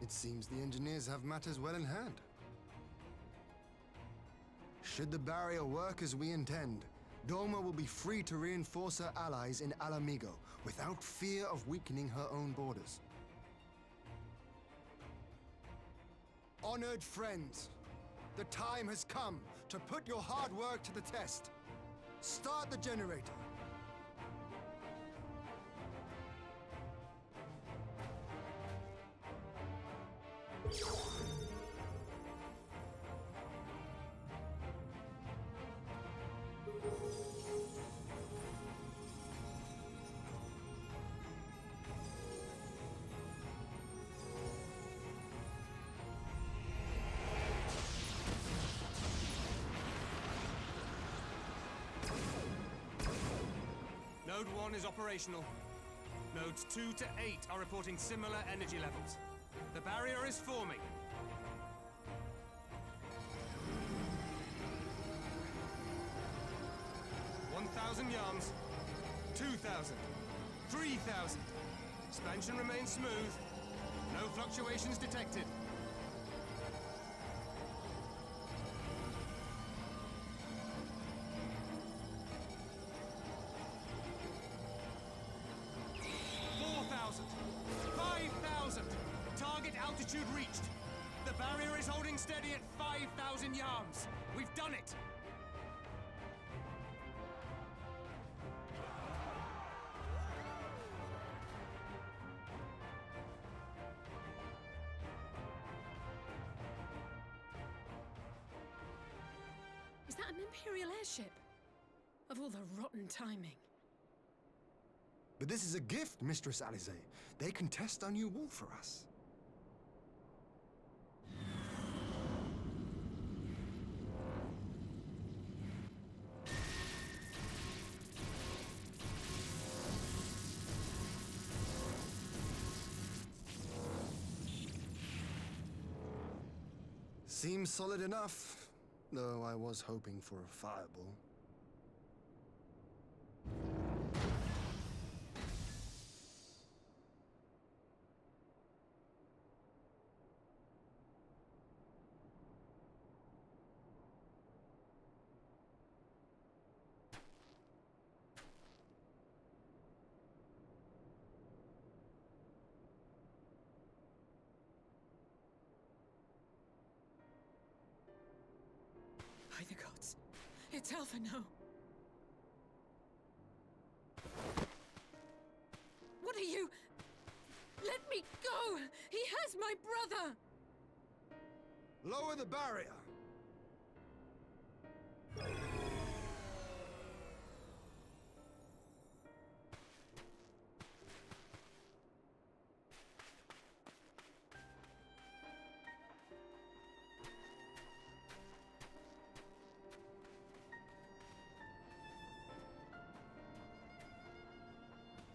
It seems the engineers have matters well in hand. Should the barrier work as we intend, Doma will be free to reinforce her allies in Alamigo without fear of weakening her own borders. Honored friends, the time has come to put your hard work to the test. Start the generator. Node 1 is operational. Nodes 2 to 8 are reporting similar energy levels. The barrier is forming. 1,000 yards. 2,000. 3,000. Expansion remains smooth. No fluctuations detected. 4,000. 5,000. Target altitude reached. The barrier is holding steady at 5,000 yards. We've done it. Is that an Imperial airship? Of all the rotten timing. But this is a gift, Mistress Alize. They can test our new wall for us. Seems solid enough, though I was hoping for a fireball. By the gods. It's Alpha now. What are you? Let me go! He has my brother! Lower the barrier!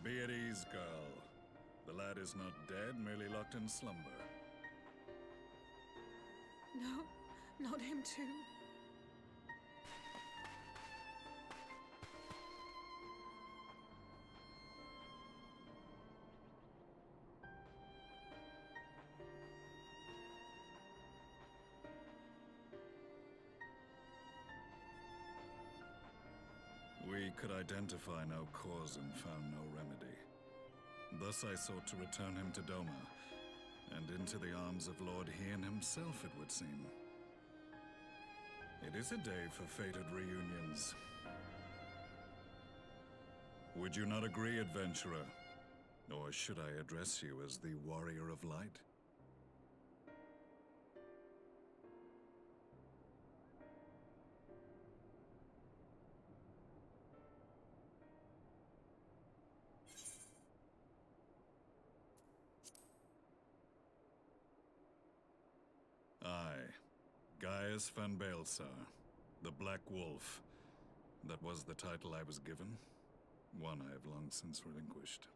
Be at ease, girl. The lad is not dead, merely locked in slumber. No, not him too. We could identify no cause and found no remedy. Thus I sought to return him to Doma, and into the arms of Lord Hien himself, it would seem. It is a day for fated reunions. Would you not agree, adventurer? Or should I address you as the Warrior of Light? Aye, Gaius van Baelsar, the Black Wolf. That was the title I was given, one I have long since relinquished.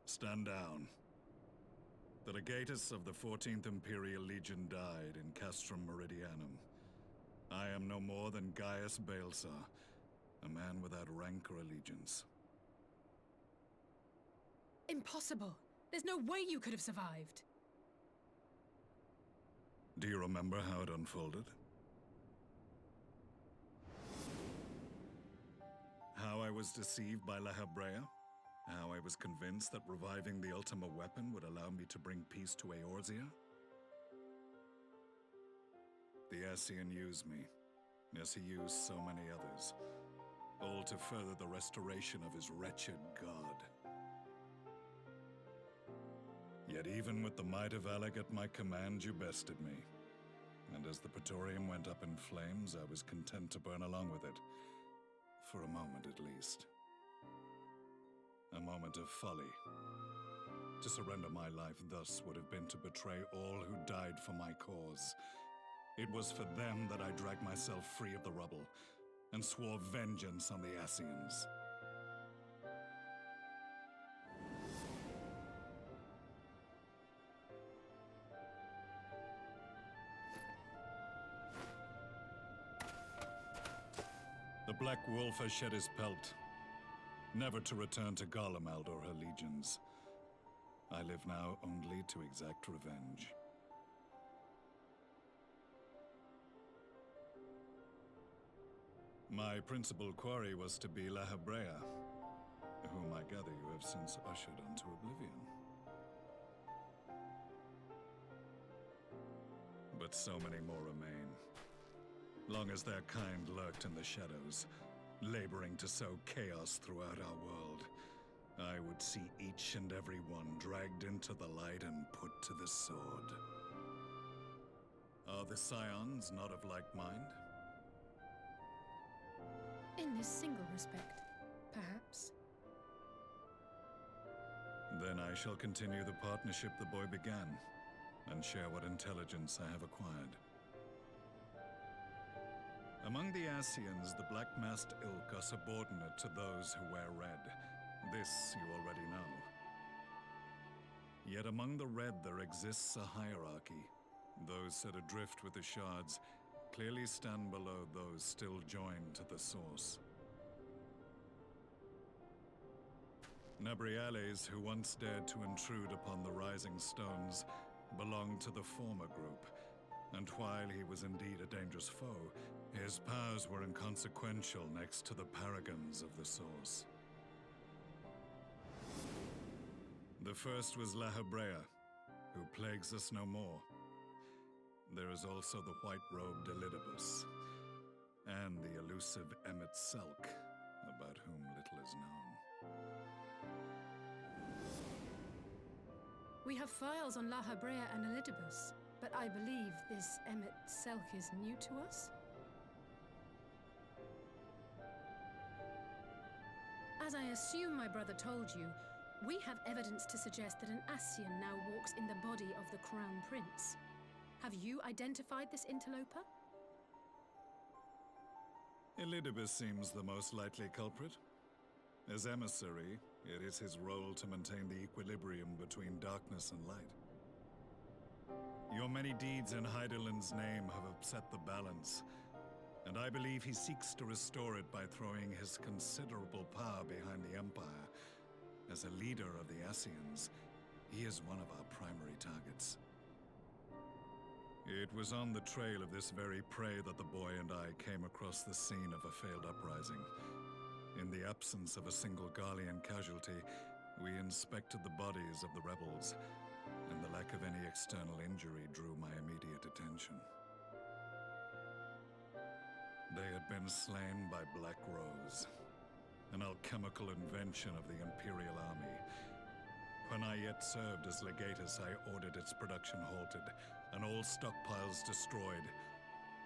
Stand down. The legatus of the 14th Imperial Legion died in Castrum Meridianum. I am no more than Gaius Baelsar, a man without rank or allegiance. Impossible. There's no way you could have survived. Do you remember how it unfolded? How I was deceived by La Habrea? How I was convinced that reviving the Ultima weapon would allow me to bring peace to Eorzea? The Ascian used me, as he used so many others, all to further the restoration of his wretched god. Yet even with the might of Alec at my command, you bested me. And as the Praetorium went up in flames, I was content to burn along with it. For a moment at least. A moment of folly. To surrender my life thus would have been to betray all who died for my cause. It was for them that I dragged myself free of the rubble, and swore vengeance on the Ascians. The Black Wolf has shed his pelt, never to return to Garlemald or her legions. I live now only to exact revenge. My principal quarry was to be La Habrea, whom I gather you have since ushered onto oblivion. But so many more remain. Long as their kind lurked in the shadows, laboring to sow chaos throughout our world, I would see each and every one dragged into the light and put to the sword. Are the Scions not of like mind? In this single respect, perhaps. Then I shall continue the partnership the boy began, and share what intelligence I have acquired. Among the Ascians, the Black-Masked Ilk are subordinate to those who wear red. This you already know. Yet among the Red there exists a hierarchy. Those set adrift with the shards clearly stand below those still joined to the source. Nabriales, who once dared to intrude upon the Rising Stones, belonged to the former group, and while he was indeed a dangerous foe, his powers were inconsequential next to the paragons of the Source. The first was La Habrea, who plagues us no more. There is also the white-robed Elidibus, and the elusive Emmet Selk, about whom little is known. We have files on La Habrea and Elidibus, but I believe this Emmet Selk is new to us? As I assume my brother told you, we have evidence to suggest that an Ascian now walks in the body of the Crown Prince. Have you identified this interloper? Elidibus seems the most likely culprit. As emissary, it is his role to maintain the equilibrium between darkness and light. Your many deeds in Hydaelyn's name have upset the balance, and I believe he seeks to restore it by throwing his considerable power behind the Empire. As a leader of the Ascians, he is one of our primary targets. It was on the trail of this very prey that the boy and I came across the scene of a failed uprising. In the absence of a single Garlean casualty, we inspected the bodies of the rebels, and the lack of any external injury drew my immediate attention. They had been slain by Black Rose, an alchemical invention of the Imperial Army. When I yet served as legatus, I ordered its production halted, and all stockpiles destroyed.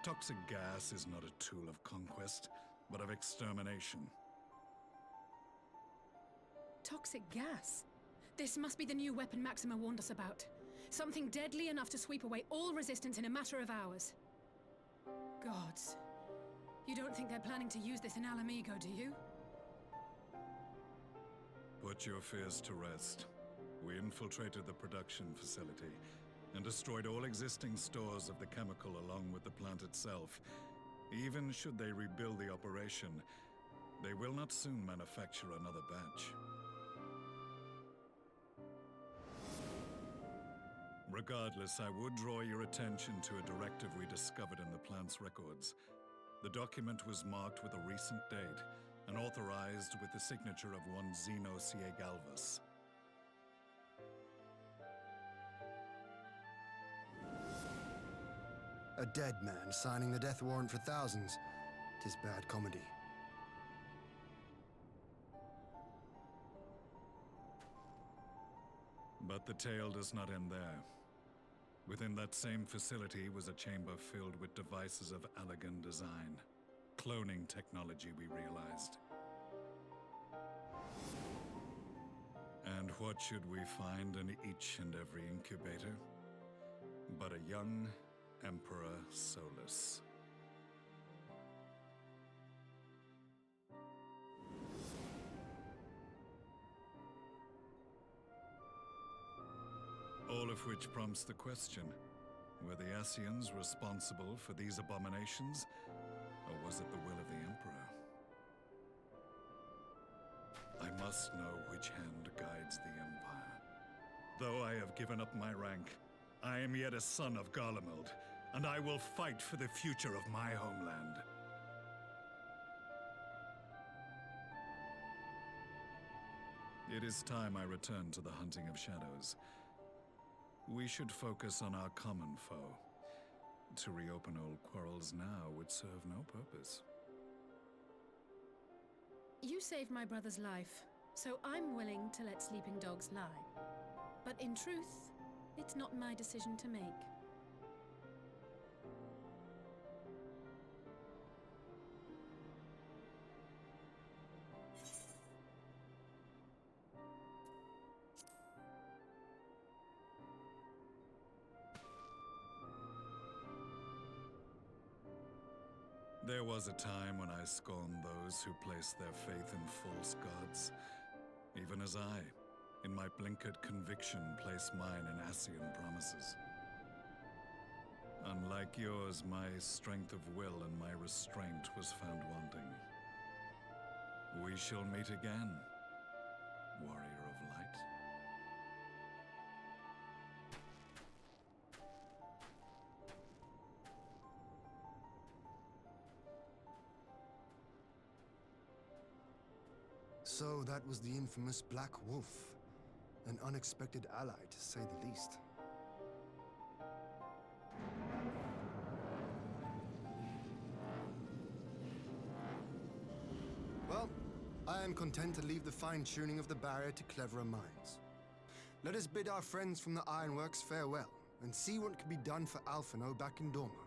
Toxic gas is not a tool of conquest, but of extermination. Toxic gas? This must be the new weapon Maxima warned us about. Something deadly enough to sweep away all resistance in a matter of hours. Gods. You don't think they're planning to use this in Alamigo, do you? Put your fears to rest. We infiltrated the production facility and destroyed all existing stores of the chemical along with the plant itself. Even should they rebuild the operation, they will not soon manufacture another batch. Regardless, I would draw your attention to a directive we discovered in the plant's records. The document was marked with a recent date and authorized with the signature of one Zeno Galvas. A dead man signing the death warrant for thousands. 'Tis bad comedy. But the tale does not end there. Within that same facility was a chamber filled with devices of elegant design. Cloning technology, we realized. And what should we find in each and every incubator? But a young Emperor Solus. All of which prompts the question, were the Ascians responsible for these abominations, or was it the will of the Emperor? I must know which hand guides the Empire. Though I have given up my rank, I am yet a son of Garlemald, and I will fight for the future of my homeland. It is time I return to the hunting of shadows. We should focus on our common foe. To reopen old quarrels now would serve no purpose. You saved my brother's life, so I'm willing to let sleeping dogs lie. But in truth, it's not my decision to make. There was a time when I scorned those who placed their faith in false gods, even as I, in my blinkered conviction, place mine in Ascian promises. Unlike yours, my strength of will and my restraint was found wanting. We shall meet again, warrior of light. So that was the infamous Black Wolf. An unexpected ally, to say the least. Well, I am content to leave the fine-tuning of the barrier to cleverer minds. Let us bid our friends from the Ironworks farewell, and see what can be done for Alphino back in Dorma.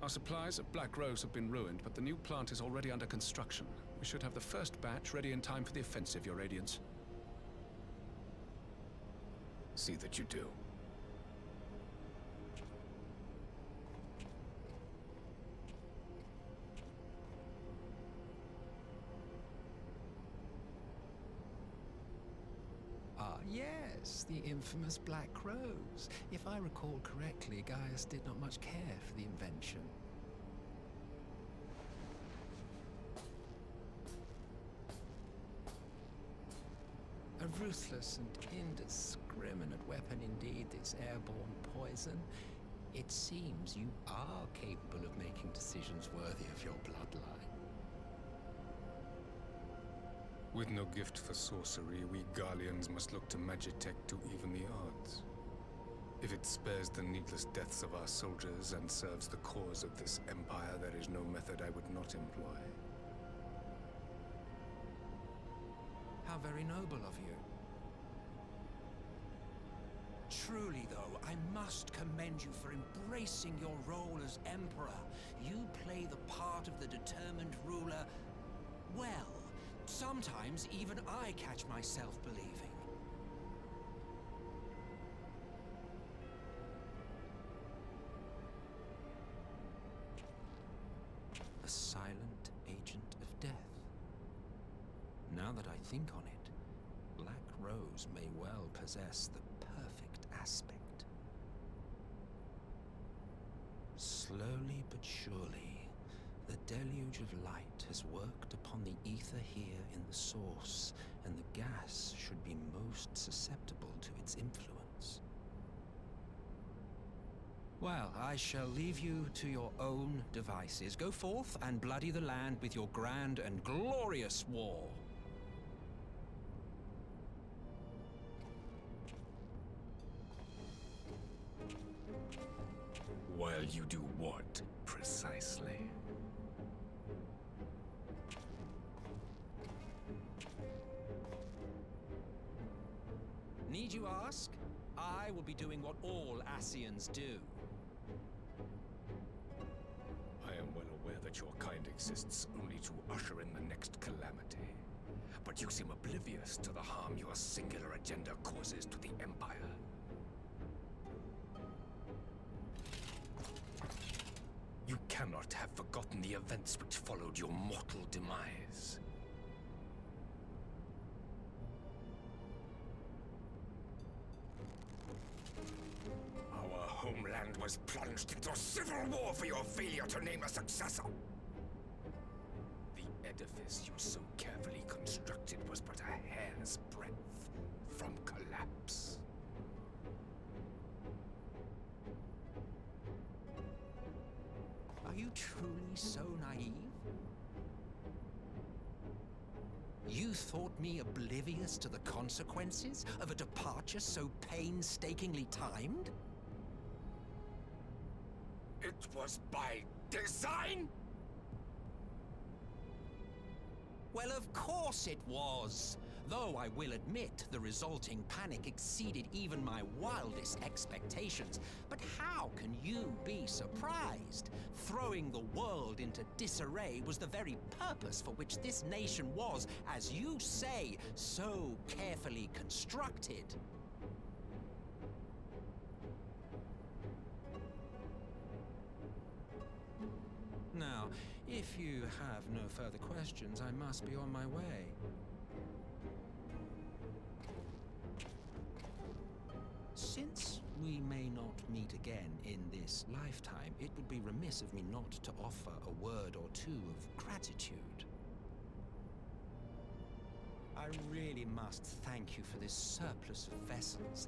Our supplies at Black Rose have been ruined, but the new plant is already under construction. We should have the first batch ready in time for the offensive, Your Radiance. See that you do. Ah, yes, the infamous Black Rose. If I recall correctly, Gaius did not much care for the invention. A ruthless and indiscriminate weapon indeed, this airborne poison. It seems you are capable of making decisions worthy of your bloodline. With no gift for sorcery, we Garleans must look to Magitech to even the odds. If it spares the needless deaths of our soldiers and serves the cause of this empire, there is no method I would not employ. How very noble of you. Truly, though, I must commend you for embracing your role as Emperor. You play the part of the determined ruler well. Sometimes even I catch myself believing. A silent agent of death. Now that I think on it, Black Rose may well possess the perfect aspect. Slowly but surely, the deluge of light has worked upon the ether here in the source, and the gas should be most susceptible to its influence. Well, I shall leave you to your own devices. Go forth and bloody the land with your grand and glorious war. While you do what, precisely? Need you ask? I will be doing what all Ascians do. I am well aware that your kind exists only to usher in the next calamity. But you seem oblivious to the harm your singular agenda causes to the Empire. You cannot have forgotten the events which followed your mortal demise. Our homeland was plunged into civil war for your failure to name a successor. The edifice you so carefully constructed was but a hair's breadth from collapse. Are you truly so naive? You thought me oblivious to the consequences of a departure so painstakingly timed? It was by design? Well, of course it was. Though I will admit the resulting panic exceeded even my wildest expectations. But how can you be surprised? Throwing the world into disarray was the very purpose for which this nation was, as you say, so carefully constructed. Now, if you have no further questions, I must be on my way. Since we may not meet again in this lifetime, it would be remiss of me not to offer a word or two of gratitude. I really must thank you for this surplus of vessels.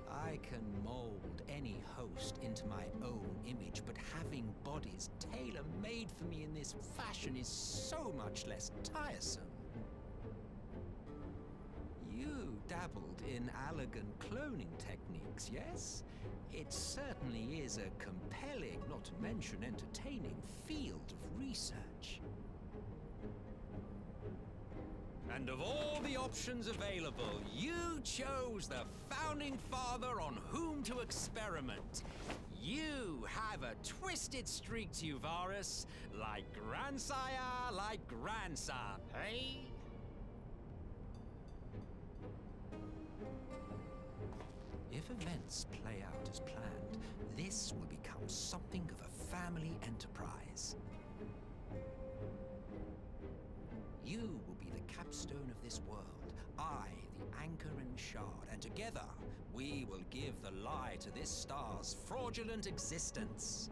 I can mold any host into my own image, but having bodies tailor-made for me in this fashion is so much less tiresome. You dabbled in elegant cloning techniques, yes? It certainly is a compelling, not to mention entertaining, field of research. And of all the options available, you chose the Founding Father on whom to experiment. You have a twisted streak to you, Varus. Like grandsire, like grandson, hey? If events play out as planned, this will become something of a family enterprise. You will be the capstone of this world, I, the anchor and shard, and together we will give the lie to this star's fraudulent existence.